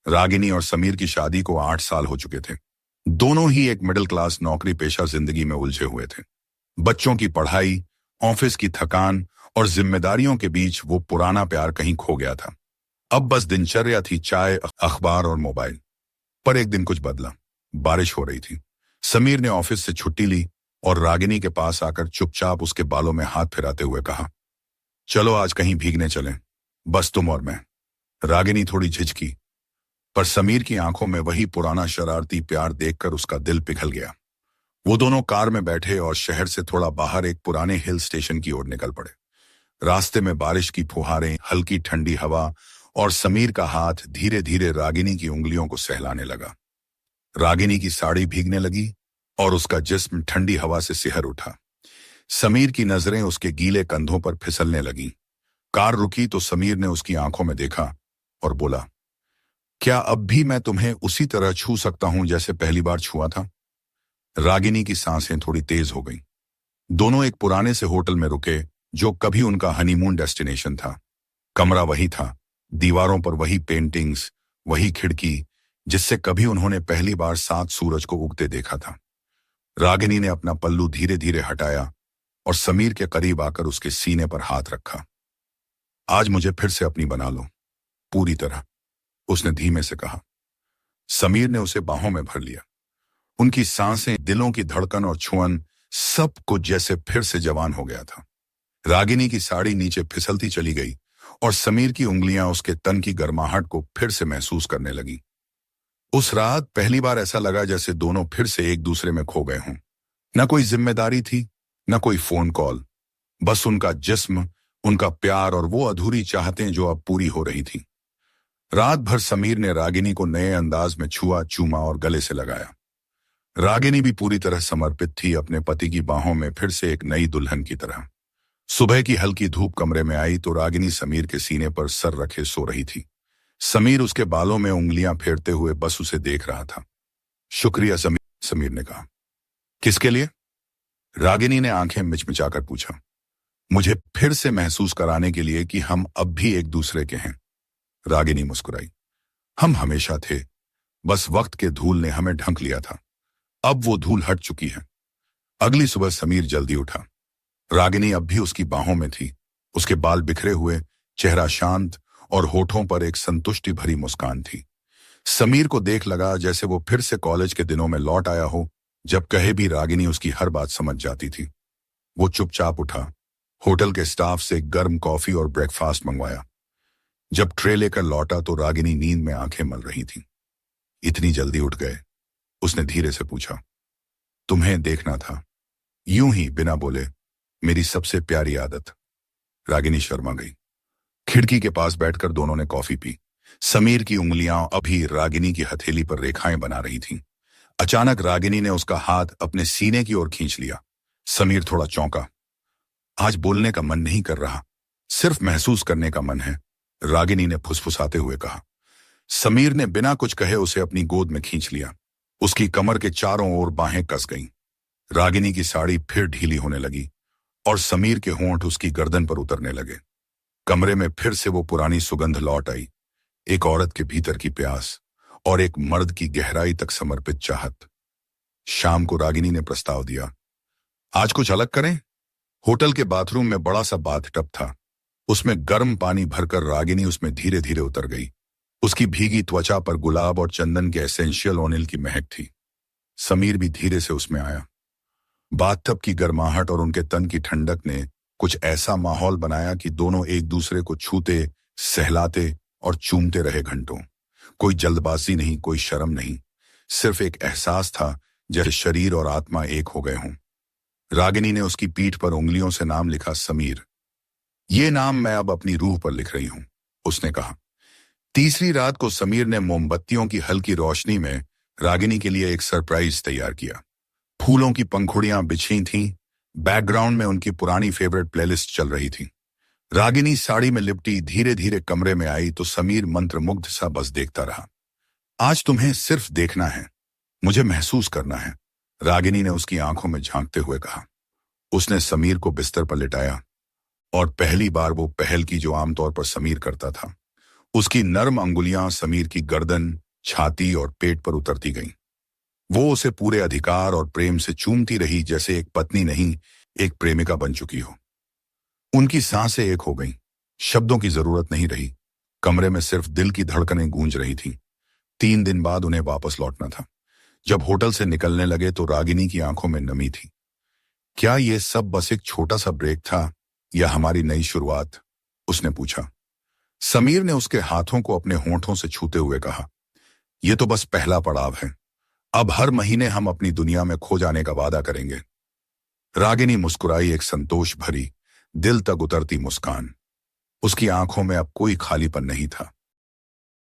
रागिनी और समीर की शादी को 8 साल हो चुके थे। दोनों ही एक मिडिल क्लास नौकरी पेशा जिंदगी में उलझे हुए थे। बच्चों की पढ़ाई, ऑफिस की थकान और जिम्मेदारियों के बीच वो पुराना प्यार कहीं खो गया था। अब बस दिनचर्या थी, चाय, अखबार और मोबाइल। पर एक दिन कुछ बदला। बारिश हो रही थी। समीर ने ऑफिस से छुट्टी ली और रागिनी के पास आकर चुपचाप उसके बालों में हाथ फिराते हुए कहा, चलो आज कहीं भीगने चलें, बस तुम और मैं। रागिनी थोड़ी झिझकी, पर समीर की आंखों में वही पुराना शरारती प्यार देखकर उसका दिल पिघल गया। वो दोनों कार में बैठे और शहर से थोड़ा बाहर एक पुराने हिल स्टेशन की ओर निकल पड़े। रास्ते में बारिश की फुहारें, हल्की ठंडी हवा और समीर का हाथ धीरे धीरे रागिनी की उंगलियों को सहलाने लगा। रागिनी की साड़ी भीगने लगी और उसका जिस्म ठंडी हवा से सिहर उठा। समीर की नजरें उसके गीले कंधों पर फिसलने लगीं। कार रुकी तो समीर ने उसकी आंखों में देखा और बोला, क्या अब भी मैं तुम्हें उसी तरह छू सकता हूं जैसे पहली बार छुआ था? रागिनी की सांसें थोड़ी तेज हो गईं। दोनों एक पुराने से होटल में रुके जो कभी उनका हनीमून डेस्टिनेशन था। कमरा वही था, दीवारों पर वही पेंटिंग्स, वही खिड़की जिससे कभी उन्होंने पहली बार 7 सूरज को उगते देखा था। रागिनी ने अपना पल्लू धीरे धीरे हटाया और समीर के करीब आकर उसके सीने पर हाथ रखा। आज मुझे फिर से अपनी बना लो, पूरी तरह, उसने धीमे से कहा। समीर ने उसे बाहों में भर लिया। उनकी सांसें, दिलों की धड़कन और छुअन, सब कुछ जैसे फिर से जवान हो गया था। रागिनी की साड़ी नीचे फिसलती चली गई और समीर की उंगलियां उसके तन की गर्माहट को फिर से महसूस करने लगी। उस रात पहली बार ऐसा लगा जैसे दोनों फिर से एक दूसरे में खो गए हों। न कोई जिम्मेदारी थी, न कोई फोन कॉल, बस उनका जिस्म, उनका प्यार और वो अधूरी चाहतें जो अब पूरी हो रही थी। रात भर समीर ने रागिनी को नए अंदाज में छुआ, चूमा और गले से लगाया। रागिनी भी पूरी तरह समर्पित थी अपने पति की बाहों में, फिर से एक नई दुल्हन की तरह। सुबह की हल्की धूप कमरे में आई तो रागिनी समीर के सीने पर सर रखे सो रही थी। समीर उसके बालों में उंगलियां फेरते हुए बस उसे देख रहा था। शुक्रिया समीर, समीर ने कहा। किसके लिए? रागिनी ने आंखें मिचमिचाकर पूछा। मुझे फिर से महसूस कराने के लिए कि हम अब भी एक दूसरे के हैं। रागिनी मुस्कुराई। हम हमेशा थे, बस वक्त के धूल ने हमें ढंक लिया था। अब वो धूल हट चुकी है। अगली सुबह समीर जल्दी उठा। रागिनी अब भी उसकी बाहों में थी। उसके बाल बिखरे हुए, चेहरा शांत और होठों पर एक संतुष्टि भरी मुस्कान थी। समीर को देख लगा जैसे वो फिर से कॉलेज के दिनों में लौट आया हो, जब कहे भी रागिनी उसकी हर बात समझ जाती थी। वो चुपचाप उठा, होटल के स्टाफ से गर्म कॉफी और ब्रेकफास्ट मंगवाया। जब ट्रे लेकर लौटा तो रागिनी नींद में आंखें मल रही थी। इतनी जल्दी उठ गए? उसने धीरे से पूछा। तुम्हें देखना था, यूं ही बिना बोले, मेरी सबसे प्यारी आदत। रागिनी शर्मा गई। खिड़की के पास बैठकर दोनों ने कॉफी पी। समीर की उंगलियां अभी रागिनी की हथेली पर रेखाएं बना रही थीं। अचानक रागिनी ने उसका हाथ अपने सीने की ओर खींच लिया। समीर थोड़ा चौंका। आज बोलने का मन नहीं कर रहा, सिर्फ महसूस करने का मन है, रागिनी ने फुसफुसाते हुए कहा। समीर ने बिना कुछ कहे उसे अपनी गोद में खींच लिया। उसकी कमर के चारों ओर बाहें कस गईं। रागिनी की साड़ी फिर ढीली होने लगी और समीर के होंठ उसकी गर्दन पर उतरने लगे। कमरे में फिर से वो पुरानी सुगंध लौट आई, एक औरत के भीतर की प्यास और एक मर्द की गहराई तक समर्पित चाहत। शाम को रागिनी ने प्रस्ताव दिया, आज कुछ अलग करें? होटल के बाथरूम में बड़ा सा बाथटब था। उसमें गर्म पानी भरकर रागिनी उसमें धीरे धीरे उतर गई। उसकी भीगी त्वचा पर गुलाब और चंदन के एसेंशियल ऑयल की महक थी। समीर भी धीरे से उसमें आया। बाथटब की गर्माहट और उनके तन की ठंडक ने कुछ ऐसा माहौल बनाया कि दोनों एक दूसरे को छूते, सहलाते और चूमते रहे घंटों। कोई जल्दबाजी नहीं, कोई शर्म नहीं, सिर्फ एक एहसास था जैसे शरीर और आत्मा एक हो गए हों। रागिनी ने उसकी पीठ पर उंगलियों से नाम लिखा, समीर। ये नाम मैं अब अपनी रूह पर लिख रही हूं, उसने कहा। तीसरी रात को समीर ने मोमबत्तियों की हल्की रोशनी में रागिनी के लिए एक सरप्राइज तैयार किया। फूलों की पंखुड़ियां बिछी थीं, बैकग्राउंड में उनकी पुरानी फेवरेट प्लेलिस्ट चल रही थी। रागिनी साड़ी में लिपटी धीरे धीरे कमरे में आई तो समीर मंत्रमुग्ध सा बस देखता रहा। आज तुम्हें सिर्फ देखना है, मुझे महसूस करना है, रागिनी ने उसकी आंखों में झांकते हुए कहा। उसने समीर को बिस्तर पर लिटाया और पहली बार वो पहल की जो आमतौर पर समीर करता था। उसकी नर्म अंगुलियां समीर की गर्दन, छाती और पेट पर उतरती गईं। वो उसे पूरे अधिकार और प्रेम से चूमती रही, जैसे एक पत्नी नहीं, एक प्रेमिका बन चुकी हो। उनकी सांसें एक हो गईं। शब्दों की जरूरत नहीं रही। कमरे में सिर्फ दिल की धड़कनें गूंज रही थीं। 3 दिन बाद उन्हें वापस लौटना था। जब होटल से निकलने लगे तो रागिनी की आंखों में नमी थी। क्या ये सब बस एक छोटा सा ब्रेक था या हमारी नई शुरुआत? उसने पूछा। समीर ने उसके हाथों को अपने होंठों से छूते हुए कहा, यह तो बस पहला पड़ाव है। अब हर महीने हम अपनी दुनिया में खो जाने का वादा करेंगे। रागिनी मुस्कुराई, एक संतोष भरी, दिल तक उतरती मुस्कान। उसकी आंखों में अब कोई खालीपन नहीं था।